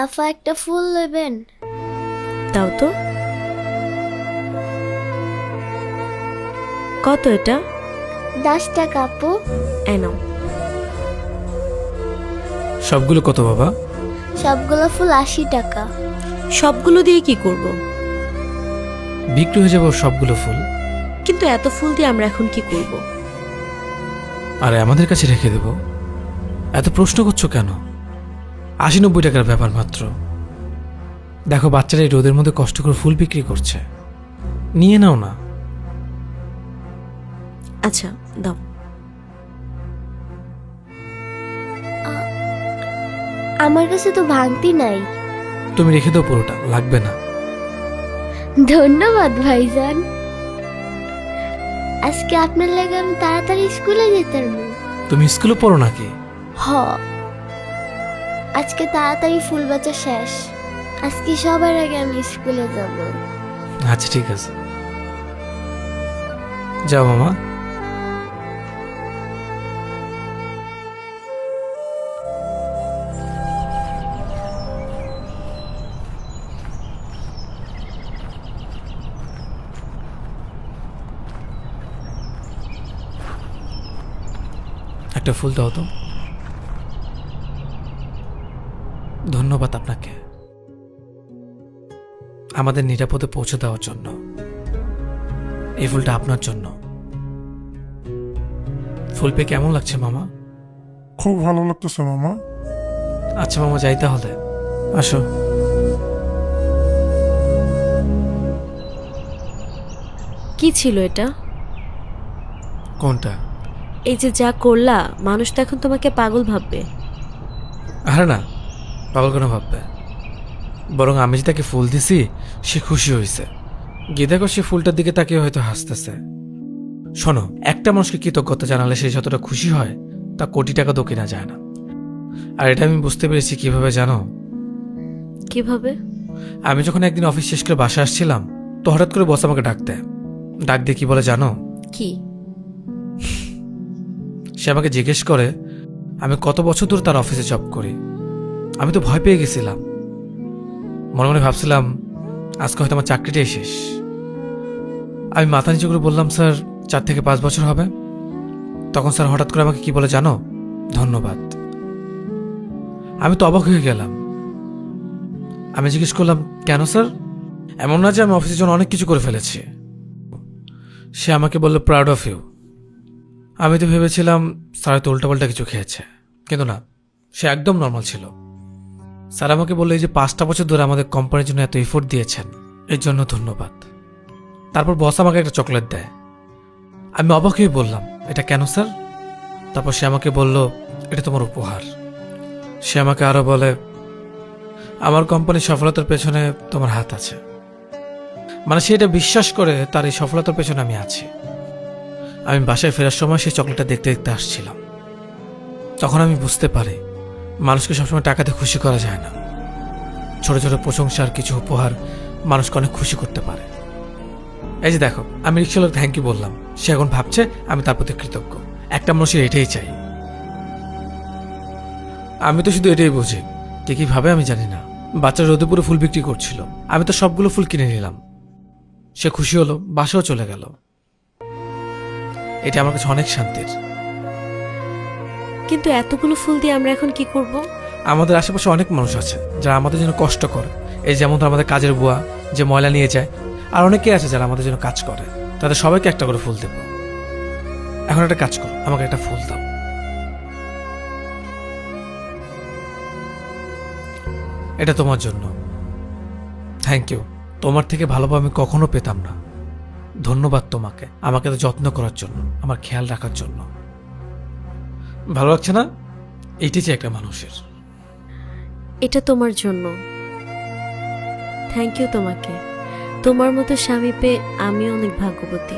আফা একটা ফুল নেবেন? দাও তো। কত এটা? 10 টাকা আপু। এই নাও। সবগুলো কত বাবা? সবগুলো ফুল 80 টাকা। সবগুলো দিয়ে কি করব? বিক্রি হয়ে যাবে ওর সবগুলো ফুল। কিন্তু এত ফুল দিয়ে আমরা এখন কি করব? আরে আমাদের কাছে রেখে দেব। এত প্রশ্ন করছো কেন? 80-90 টাকার ব্যাপার মাত্র। দেখো বাচ্চারা এই রোদের মধ্যে কষ্ট করে ফুল বিক্রি করছে, নিয়ে নাও না। আচ্ছা দাও। আমার কাছে তো ভাঙতি নাই। তুমি রেখে দাও, পুরোটা লাগবে না। ধন্যবাদ ভাইজান। আজকে আপনার লাগে আমি তাড়াতাড়ি স্কুলে যেতাম। তুমি স্কুলে পড়ো নাকি? হ, আজকে তাড়াতাড়ি ফুল বেচা শেষ। আজকে সবার আগে আমি স্কুলে যাব। আচ্ছা ঠিক আছে, যাও মামা। একটা ফুল দাও তো। ধন্যবাদ আপনাকে আমাদের নিরাপদে পৌঁছে দেওয়ার জন্য। এই ফুলটা আপনার জন্য। ফুল পেয়ে কেমন লাগছে মামা? খুব ভালো লাগতেছে মামা। আচ্ছা মামা, যাই তাহলে। আসো। কি ছিল এটা? কোনটা? এই যে যা করলা, মানুষ তো এখন তোমাকে পাগল ভাববে। আরে না, পাগল কেন ভাববে? বরং আমি যে তাকে ফুল দিছি সে খুশি হয়েছে। গিয়ে দেখো সে ফুলটার দিকে তাকিয়ে হয়তো হাসতেছে। শোনো, একটা মানুষকে কৃতজ্ঞতা জানালে সে যতটা খুশি হয় তা কোটি টাকা তো কেনা যায় না। আর এটা আমি বুঝতে পেরেছি কিভাবে জানো? কিভাবে? আমি যখন একদিন অফিস শেষ করে বাসায় আসছিলাম, তো হঠাৎ করে বস আমাকে ডাক দেয়। ডাক দিয়ে কি বলে জানো? কি? সে আমাকে জিজ্ঞেস করে আমি কত বছর ধরে তার অফিসে জব করি। আমি তো ভয় পেয়ে গেছিলাম। মনে মনে ভাবছিলাম আজকে হয়তো আমার চাকরিটাই শেষ। আমি মাথা নিচু করে বললাম, স্যার 4 থেকে 5 বছর হবে। তখন স্যার হঠাৎ করে আমাকে কি বলে জানো? ধন্যবাদ। আমি তো অবাক হয়ে গেলাম। আমি জিজ্ঞেস করলাম, কেন স্যার? এমন না যে আমি অফিসের জন্য অনেক কিছু করে ফেলেছি। সে আমাকে বলল, প্রাউড অফ ইউ। আমি তো ভেবেছিলাম স্যার হয়তো উল্টাপাল্টা কিছু খেয়েছে, কিন্তু না, সে একদম নর্মাল ছিল। স্যার আমাকে বললো, এই যে 5টা বছর ধরে আমাদের কোম্পানির জন্য এত এফোর্ট দিয়েছেন, এর জন্য ধন্যবাদ। তারপর বস আমাকে একটা চকলেট দেয়। আমি অবাক হয়ে বললাম, এটা কেন স্যার? তারপর সে আমাকে বলল, এটা তোমার উপহার। সে আমাকে আরো বলে, আমার কোম্পানির সফলতার পেছনে তোমার হাত আছে। মানে সে এটা বিশ্বাস করে তার এই সফলতার পেছনে আমি আছি। আমি বাসায় ফেরার সময় সেই চকলেটটা দেখতে দেখতে আসছিলাম। তখন আমি বুঝতে পারি মানুষকে সবসময় টাকাতে খুশি করা যায় না। ছোট ছোট প্রশংসার কিছু উপহার মানুষকে অনেক খুশি করতে পারে। এই যে দেখো, আমি রিক্সাওয়ালাকে থ্যাংক ইউ বললাম, সে এখন ভাবছে আমি তার প্রতি কৃতজ্ঞ। একটা মানুষের এটাই চাই। আমি তো শুধু এটাই বুঝি, কে কি ভাবে আমি জানি না। বাচ্চা রোদে পুরো ফুল বিক্রি করছিল, আমি তো সবগুলো ফুল কিনে নিলাম। সে খুশি হলো, বাসাও চলে গেল। এটা আমার কাছে অনেক শান্তির। কিন্তু এতগুলো ফুল দিয়ে আমরা এখন কি করব? আমাদের আশেপাশে অনেক মানুষ আছে যারা আমাদের জন্য কষ্ট করে। এই যেমন ধর আমাদের কাজের বুয়া যে ময়লা নিয়ে যায়, আর অনেকেই আছে যারা আমাদের জন্য কাজ করে। তাদের সবাইকে একটা করে ফুল দেব। এখন একটা কাজ করো, আমাকে একটা ফুল দাও। এটা তোমার জন্য। Thank you. তোমার থেকে ভালোভাবে আমি কখনো পেতাম না। ধন্যবাদ তোমাকে আমাকে তো যত্ন করার জন্য, আমার খেয়াল রাখার জন্য। ভালো লাগছে না? এইটাই চাই একটা মানুষের। এটা তোমার জন্য। থ্যাংক ইউ তোমাকে। তোমার মতো স্বামী পেয়ে আমিও অনেক ভাগ্যবতী।